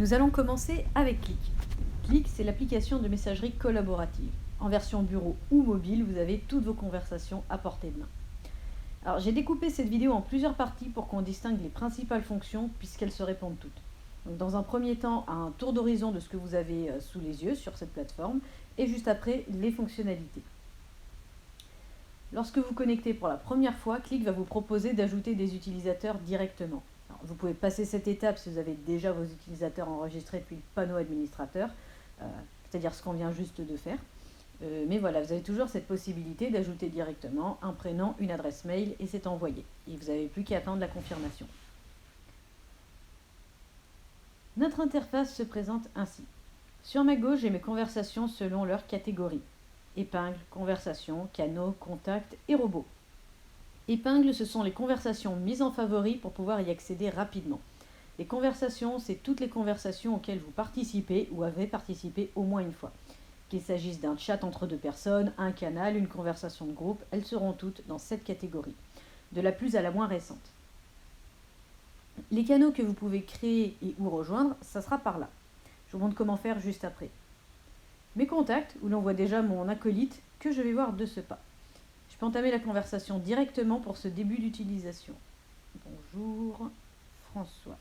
Nous allons commencer avec Click. Click, c'est l'application de messagerie collaborative. En version bureau ou mobile, vous avez toutes vos conversations à portée de main. Alors, j'ai découpé cette vidéo en plusieurs parties pour qu'on distingue les principales fonctions puisqu'elles se répondent toutes. Donc, dans un premier temps, un tour d'horizon de ce que vous avez sous les yeux sur cette plateforme et juste après, les fonctionnalités. Lorsque vous connectez pour la première fois, Click va vous proposer d'ajouter des utilisateurs directement. Alors, vous pouvez passer cette étape si vous avez déjà vos utilisateurs enregistrés depuis le panneau administrateur, c'est-à-dire ce qu'on vient juste de faire. Mais voilà, vous avez toujours cette possibilité d'ajouter directement un prénom, une adresse mail et c'est envoyé. Et vous n'avez plus qu'à attendre la confirmation. Notre interface se présente ainsi. Sur ma gauche, j'ai mes conversations selon leur catégorie. Épingles, conversations, canaux, contacts et robots. Épingles, ce sont les conversations mises en favori pour pouvoir y accéder rapidement. Les conversations, c'est toutes les conversations auxquelles vous participez ou avez participé au moins une fois. Qu'il s'agisse d'un chat entre deux personnes, un canal, une conversation de groupe, elles seront toutes dans cette catégorie, de la plus à la moins récente. Les canaux que vous pouvez créer et ou rejoindre, ça sera par là. Je vous montre comment faire juste après. Mes contacts, où l'on voit déjà mon acolyte, que je vais voir de ce pas. Je peux entamer la conversation directement pour ce début d'utilisation. Bonjour, François.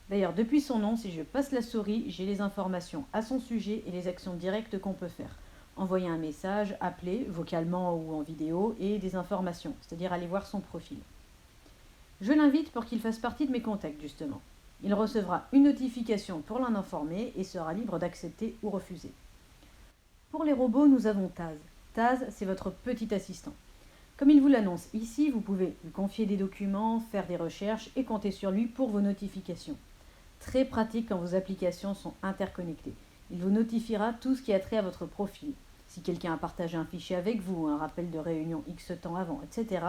D'ailleurs, depuis son nom, si je passe la souris, j'ai les informations à son sujet et les actions directes qu'on peut faire. Envoyer un message, appeler, vocalement ou en vidéo, et des informations, c'est-à-dire aller voir son profil. Je l'invite pour qu'il fasse partie de mes contacts, justement. Il recevra une notification pour l'en informer et sera libre d'accepter ou refuser. Pour les robots, nous avons Taz. Taz, c'est votre petit assistant. Comme il vous l'annonce ici, vous pouvez lui confier des documents, faire des recherches et compter sur lui pour vos notifications. Très pratique quand vos applications sont interconnectées. Il vous notifiera tout ce qui a trait à votre profil. Si quelqu'un a partagé un fichier avec vous, un rappel de réunion X temps avant, etc.,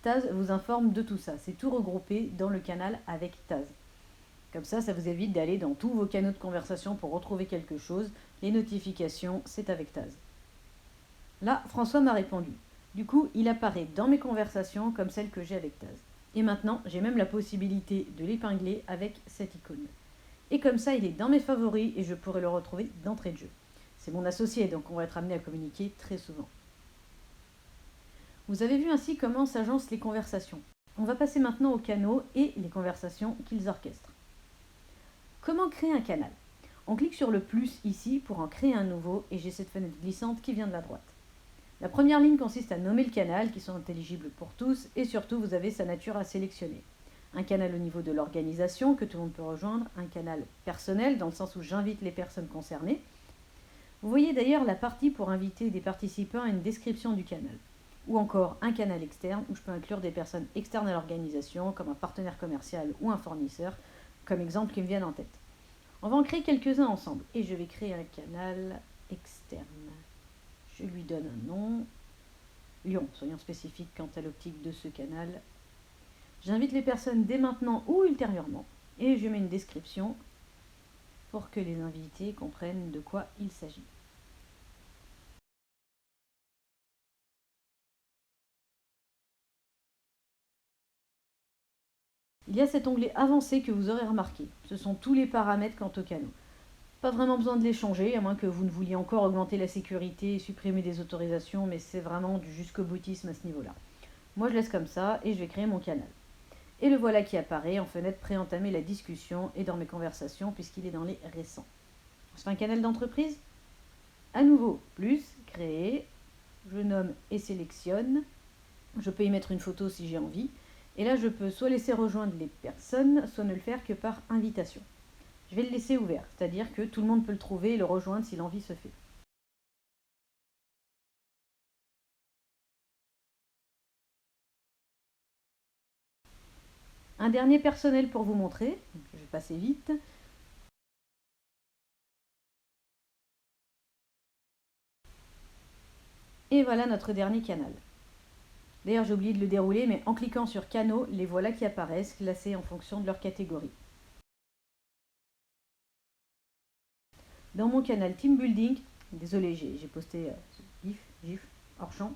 Taz vous informe de tout ça. C'est tout regroupé dans le canal avec Taz. Comme ça vous évite d'aller dans tous vos canaux de conversation pour retrouver quelque chose. Les notifications, c'est avec Taz. Là, François m'a répondu. Du coup, il apparaît dans mes conversations comme celle que j'ai avec Taz. Et maintenant, j'ai même la possibilité de l'épingler avec cette icône. Et comme ça, il est dans mes favoris et je pourrai le retrouver d'entrée de jeu. C'est mon associé, donc on va être amené à communiquer très souvent. Vous avez vu ainsi comment s'agencent les conversations. On va passer maintenant aux canaux et les conversations qu'ils orchestrent. Comment créer un canal? On clique sur le plus ici pour en créer un nouveau et j'ai cette fenêtre glissante qui vient de la droite. La première ligne consiste à nommer le canal qui sont intelligibles pour tous et surtout vous avez sa nature à sélectionner. Un canal au niveau de l'organisation que tout le monde peut rejoindre, un canal personnel dans le sens où j'invite les personnes concernées. Vous voyez d'ailleurs la partie pour inviter des participants à une description du canal. Ou encore un canal externe où je peux inclure des personnes externes à l'organisation comme un partenaire commercial ou un fournisseur, comme exemple qui me viennent en tête. On va en créer quelques-uns ensemble et je vais créer un canal externe. Je lui donne un nom, Lyon, soyons spécifiques quant à l'optique de ce canal. J'invite les personnes dès maintenant ou ultérieurement et je mets une description pour que les invités comprennent de quoi il s'agit. Il y a cet onglet avancé que vous aurez remarqué. Ce sont tous les paramètres quant au canal. Pas vraiment besoin de les changer, à moins que vous ne vouliez encore augmenter la sécurité et supprimer des autorisations, mais c'est vraiment du jusqu'au boutisme à ce niveau-là. Moi je laisse comme ça et je vais créer mon canal. Et le voilà qui apparaît en fenêtre pré-entamer la discussion et dans mes conversations puisqu'il est dans les récents. On se fait un canal d'entreprise? À nouveau, plus, créer, je nomme et sélectionne. Je peux y mettre une photo si j'ai envie. Et là, je peux soit laisser rejoindre les personnes, soit ne le faire que par invitation. Je vais le laisser ouvert, c'est-à-dire que tout le monde peut le trouver et le rejoindre si l'envie se fait. Un dernier personnel pour vous montrer, je vais passer vite. Et voilà notre dernier canal. D'ailleurs, j'ai oublié de le dérouler, mais en cliquant sur canaux, les voilà qui apparaissent, classés en fonction de leur catégorie. Dans mon canal Team Building, désolé, j'ai posté GIF, hors champ,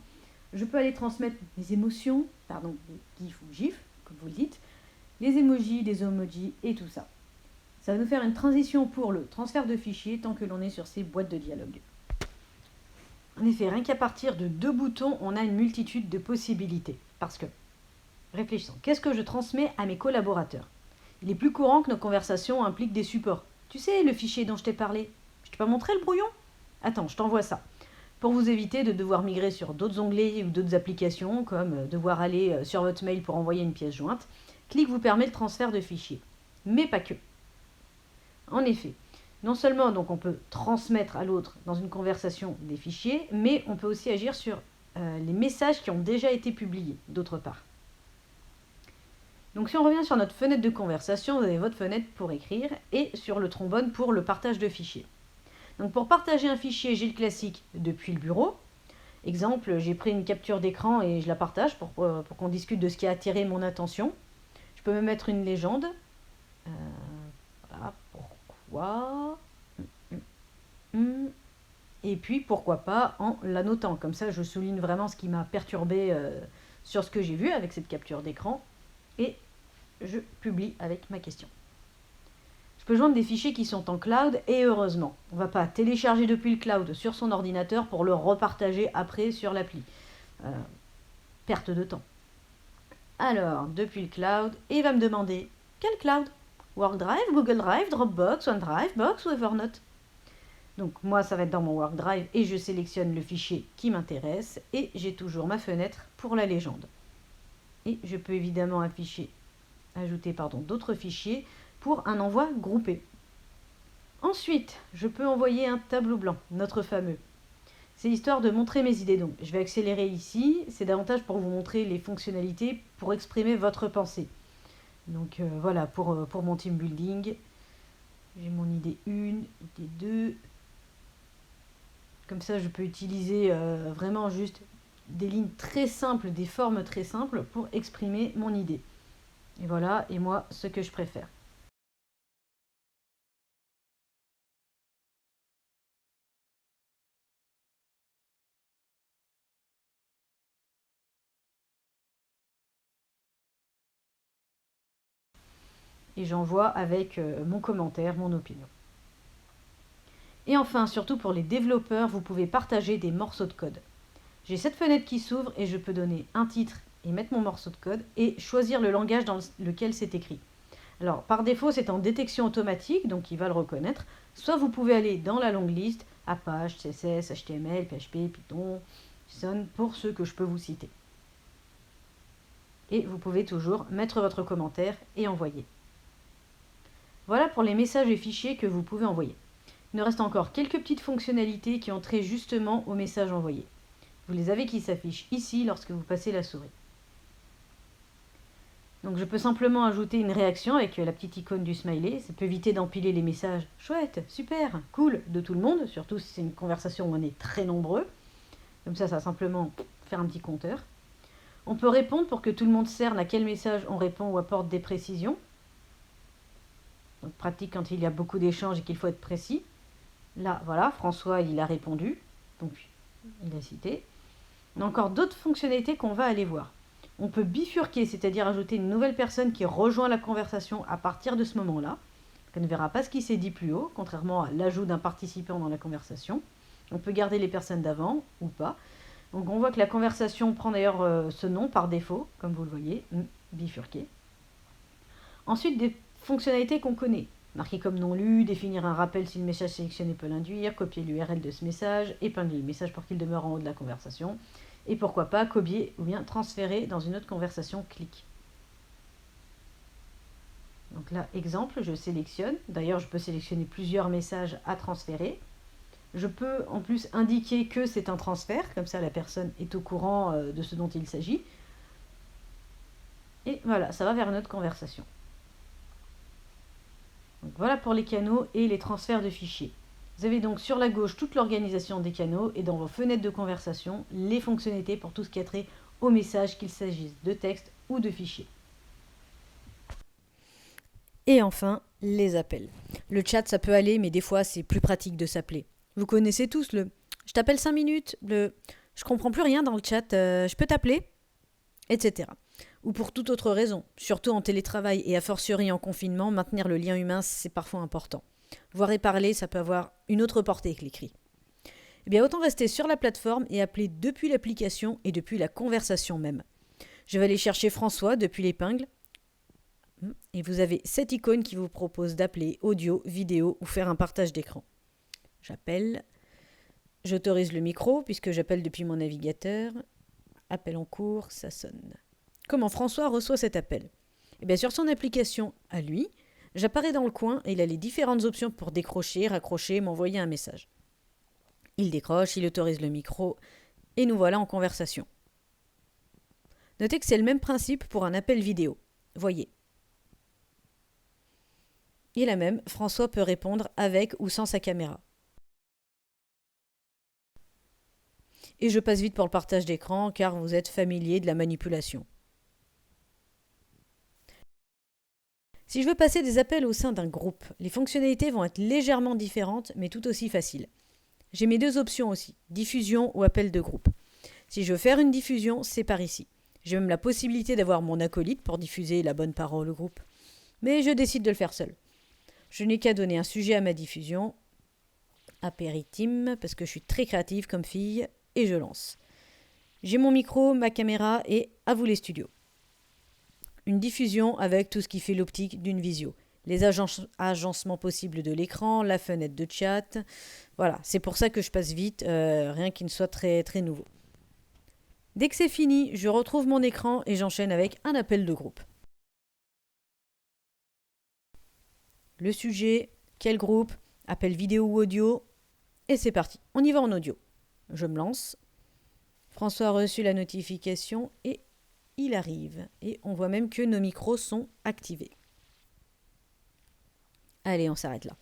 je peux aller transmettre mes émotions, GIF ou GIF, comme vous le dites, les emojis, les emojis et tout ça. Ça va nous faire une transition pour le transfert de fichiers tant que l'on est sur ces boîtes de dialogue. En effet, rien qu'à partir de 2 boutons, on a une multitude de possibilités. Parce que, réfléchissons, qu'est-ce que je transmets à mes collaborateurs? Il est plus courant que nos conversations impliquent des supports. Tu sais, le fichier dont je t'ai parlé. Je t'ai pas montré le brouillon? Attends, je t'envoie ça. Pour vous éviter de devoir migrer sur d'autres onglets ou d'autres applications, comme devoir aller sur votre mail pour envoyer une pièce jointe, Qlik vous permet le transfert de fichiers. Mais pas que. En effet, non seulement donc on peut transmettre à l'autre dans une conversation des fichiers, mais on peut aussi agir sur les messages qui ont déjà été publiés, d'autre part. Donc si on revient sur notre fenêtre de conversation, vous avez votre fenêtre pour écrire et sur le trombone pour le partage de fichiers. Donc pour partager un fichier, j'ai le classique depuis le bureau. Exemple, j'ai pris une capture d'écran et je la partage pour qu'on discute de ce qui a attiré mon attention. Je peux me mettre une légende. Voilà, pourquoi. Et puis pourquoi pas en l'annotant. Comme ça, je souligne vraiment ce qui m'a perturbé sur ce que j'ai vu avec cette capture d'écran. Et je publie avec ma question. Je peux joindre des fichiers qui sont en cloud et heureusement, on ne va pas télécharger depuis le cloud sur son ordinateur pour le repartager après sur l'appli. Perte de temps. Alors, depuis le cloud, il va me demander quel cloud? OneDrive, Google Drive, Dropbox, OneDrive, Box ou Evernote? Donc moi, ça va être dans mon OneDrive et je sélectionne le fichier qui m'intéresse et j'ai toujours ma fenêtre pour la légende. Et je peux évidemment ajouter d'autres fichiers pour un envoi groupé. Ensuite, je peux envoyer un tableau blanc, notre fameux. C'est histoire de montrer mes idées. Donc, je vais accélérer ici. C'est davantage pour vous montrer les fonctionnalités pour exprimer votre pensée. Donc voilà, pour mon team building, j'ai mon idée 1, idée 2. Comme ça, je peux utiliser vraiment juste des lignes très simples, des formes très simples pour exprimer mon idée. Et voilà, et moi, ce que je préfère. Et j'envoie avec mon commentaire, mon opinion. Et enfin, surtout pour les développeurs, vous pouvez partager des morceaux de code. J'ai cette fenêtre qui s'ouvre et je peux donner un titre et mettre mon morceau de code et choisir le langage dans lequel c'est écrit. Alors, par défaut, c'est en détection automatique, donc il va le reconnaître. Soit vous pouvez aller dans la longue liste, Apache, CSS, HTML, PHP, Python, JSON, pour ceux que je peux vous citer. Et vous pouvez toujours mettre votre commentaire et envoyer. Voilà pour les messages et fichiers que vous pouvez envoyer. Il nous reste encore quelques petites fonctionnalités qui ont trait justement aux messages envoyés. Vous les avez qui s'affichent ici lorsque vous passez la souris. Donc je peux simplement ajouter une réaction avec la petite icône du smiley. Ça peut éviter d'empiler les messages « chouette, super, cool » de tout le monde, surtout si c'est une conversation où on est très nombreux. Comme ça va simplement faire un petit compteur. On peut répondre pour que tout le monde cerne à quel message on répond ou apporte des précisions. Donc pratique quand il y a beaucoup d'échanges et qu'il faut être précis. Là, voilà, François, il a répondu. Donc, il a cité. On a encore d'autres fonctionnalités qu'on va aller voir. On peut bifurquer, c'est-à-dire ajouter une nouvelle personne qui rejoint la conversation à partir de ce moment-là. On ne verra pas ce qui s'est dit plus haut, contrairement à l'ajout d'un participant dans la conversation. On peut garder les personnes d'avant ou pas. Donc on voit que la conversation prend d'ailleurs ce nom par défaut, comme vous le voyez, bifurqué. Ensuite, des fonctionnalités qu'on connaît. Marquer comme non lu, définir un rappel si le message sélectionné peut l'induire, copier l'URL de ce message, épingler le message pour qu'il demeure en haut de la conversation, et pourquoi pas copier ou bien transférer dans une autre conversation Qlik. Donc là, exemple, je sélectionne. D'ailleurs, je peux sélectionner plusieurs messages à transférer. Je peux en plus indiquer que c'est un transfert, comme ça la personne est au courant de ce dont il s'agit. Et voilà, ça va vers une autre conversation. Donc voilà pour les canaux et les transferts de fichiers. Vous avez donc sur la gauche toute l'organisation des canaux et dans vos fenêtres de conversation, les fonctionnalités pour tout ce qui a trait aux messages, qu'il s'agisse de texte ou de fichiers. Et enfin, les appels. Le chat, ça peut aller, mais des fois, c'est plus pratique de s'appeler. Vous connaissez tous le « je t'appelle 5 minutes », le « je comprends plus rien dans le chat, je peux t'appeler », etc. ou pour toute autre raison. Surtout en télétravail et a fortiori en confinement, maintenir le lien humain, c'est parfois important. Voir et parler, ça peut avoir une autre portée que l'écrit. Eh bien, autant rester sur la plateforme et appeler depuis l'application et depuis la conversation même. Je vais aller chercher François depuis l'épingle. Et vous avez cette icône qui vous propose d'appeler audio, vidéo ou faire un partage d'écran. J'appelle. J'autorise le micro puisque j'appelle depuis mon navigateur. Appel en cours, ça sonne. Comment François reçoit cet appel ? Eh bien, sur son application à lui, j'apparais dans le coin et il a les différentes options pour décrocher, raccrocher, m'envoyer un message. Il décroche, il autorise le micro et nous voilà en conversation. Notez que c'est le même principe pour un appel vidéo. Voyez. Et là même, François peut répondre avec ou sans sa caméra. Et je passe vite pour le partage d'écran car vous êtes familier de la manipulation. Si je veux passer des appels au sein d'un groupe, les fonctionnalités vont être légèrement différentes mais tout aussi faciles. J'ai mes deux options aussi, diffusion ou appel de groupe. Si je veux faire une diffusion, c'est par ici. J'ai même la possibilité d'avoir mon acolyte pour diffuser la bonne parole au groupe. Mais je décide de le faire seul. Je n'ai qu'à donner un sujet à ma diffusion, apéritim, parce que je suis très créative comme fille, et je lance. J'ai mon micro, ma caméra et à vous les studios. Une diffusion avec tout ce qui fait l'optique d'une visio. Les agencements possibles de l'écran, la fenêtre de chat. Voilà, c'est pour ça que je passe vite, rien qui ne soit très, très nouveau. Dès que c'est fini, je retrouve mon écran et j'enchaîne avec un appel de groupe. Le sujet, quel groupe, appel vidéo ou audio, et c'est parti. On y va en audio. Je me lance. François a reçu la notification et il arrive. Et on voit même que nos micros sont activés. Allez, on s'arrête là.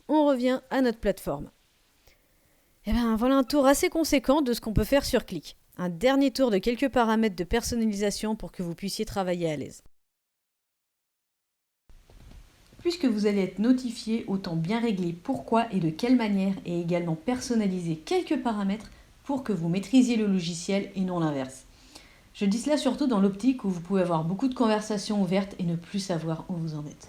On revient à notre plateforme. Et bien voilà un tour assez conséquent de ce qu'on peut faire sur Click. Un dernier tour de quelques paramètres de personnalisation pour que vous puissiez travailler à l'aise. Puisque vous allez être notifié, autant bien régler pourquoi et de quelle manière et également personnaliser quelques paramètres pour que vous maîtrisiez le logiciel et non l'inverse. Je dis cela surtout dans l'optique où vous pouvez avoir beaucoup de conversations ouvertes et ne plus savoir où vous en êtes.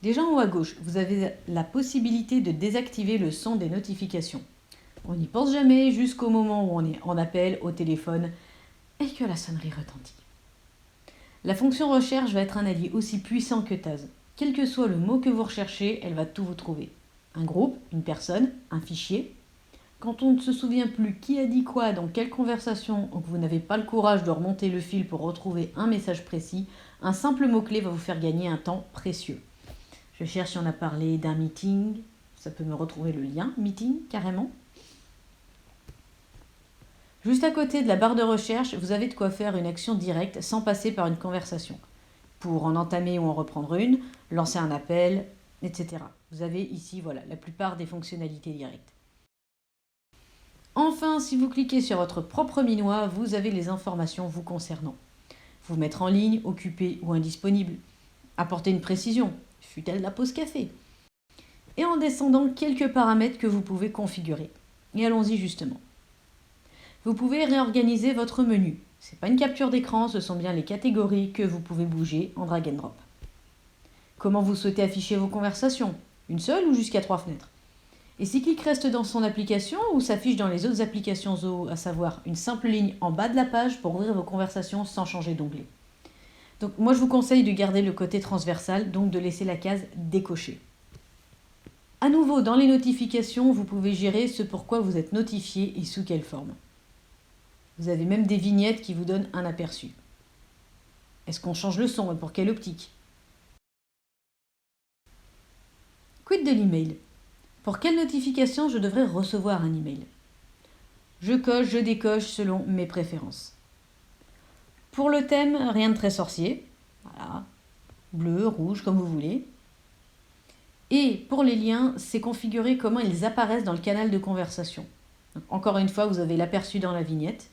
Déjà en haut à gauche, vous avez la possibilité de désactiver le son des notifications. On n'y pense jamais jusqu'au moment où on est en appel au téléphone et que la sonnerie retentit. La fonction recherche va être un allié aussi puissant que Taz. Quel que soit le mot que vous recherchez, elle va tout vous trouver. Un groupe, une personne, un fichier. Quand on ne se souvient plus qui a dit quoi dans quelle conversation ou que vous n'avez pas le courage de remonter le fil pour retrouver un message précis, un simple mot-clé va vous faire gagner un temps précieux. Je cherche si on a parlé d'un meeting, ça peut me retrouver le lien, meeting carrément. Juste à côté de la barre de recherche, vous avez de quoi faire une action directe sans passer par une conversation. Pour en entamer ou en reprendre une, lancer un appel, etc. Vous avez ici la plupart des fonctionnalités directes. Enfin, si vous cliquez sur votre propre minois, vous avez les informations vous concernant. Vous mettre en ligne, occupé ou indisponible. Apporter une précision, fut-elle la pause café. Et en descendant quelques paramètres que vous pouvez configurer. Et allons-y justement. Vous pouvez réorganiser votre menu. Ce n'est pas une capture d'écran, ce sont bien les catégories que vous pouvez bouger en drag and drop. Comment vous souhaitez afficher vos conversations ? Une seule ou jusqu'à 3 fenêtres ? Et si Click reste dans son application ou s'affiche dans les autres applications Zoho, à savoir une simple ligne en bas de la page pour ouvrir vos conversations sans changer d'onglet. Donc moi je vous conseille de garder le côté transversal, donc de laisser la case décochée. À nouveau, dans les notifications, vous pouvez gérer ce pourquoi vous êtes notifié et sous quelle forme. Vous avez même des vignettes qui vous donnent un aperçu. Est-ce qu'on change le son et pour quelle optique ? Quid de l'email ? Pour quelle notification je devrais recevoir un email ? Je coche, je décoche selon mes préférences. Pour le thème, rien de très sorcier. Voilà. Bleu, rouge, comme vous voulez. Et pour les liens, c'est configuré comment ils apparaissent dans le canal de conversation. Donc, encore une fois, vous avez l'aperçu dans la vignette.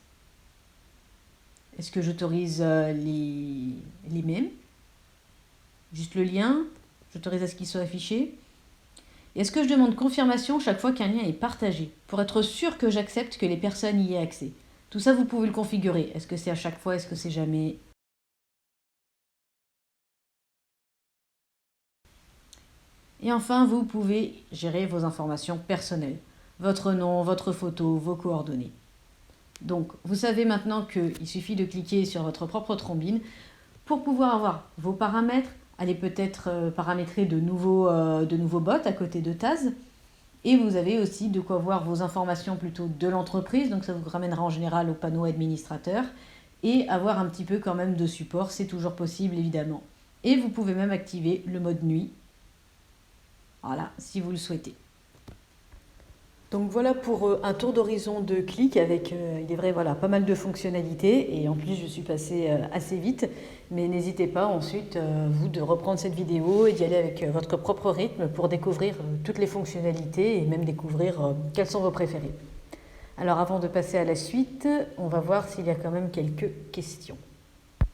Est-ce que j'autorise les mèmes ? Juste le lien ? J'autorise à ce qu'il soit affiché ? Est-ce que je demande confirmation chaque fois qu'un lien est partagé, pour être sûr que j'accepte que les personnes y aient accès ? Tout ça, vous pouvez le configurer. Est-ce que c'est à chaque fois? Est-ce que c'est jamais? Et enfin, vous pouvez gérer vos informations personnelles. Votre nom, votre photo, vos coordonnées. Donc, vous savez maintenant qu'il suffit de cliquer sur votre propre trombine pour pouvoir avoir vos paramètres, aller peut-être paramétrer de nouveaux bots à côté de Taz. Et vous avez aussi de quoi voir vos informations plutôt de l'entreprise, donc ça vous ramènera en général au panneau administrateur, et avoir un petit peu quand même de support, c'est toujours possible évidemment. Et vous pouvez même activer le mode nuit, voilà, si vous le souhaitez. Donc voilà pour un tour d'horizon de Qlik avec, il est vrai, voilà, pas mal de fonctionnalités et en plus je suis passée assez vite, mais n'hésitez pas ensuite, vous, de reprendre cette vidéo et d'y aller avec votre propre rythme pour découvrir toutes les fonctionnalités et même découvrir quelles sont vos préférées. Alors avant de passer à la suite, on va voir s'il y a quand même quelques questions.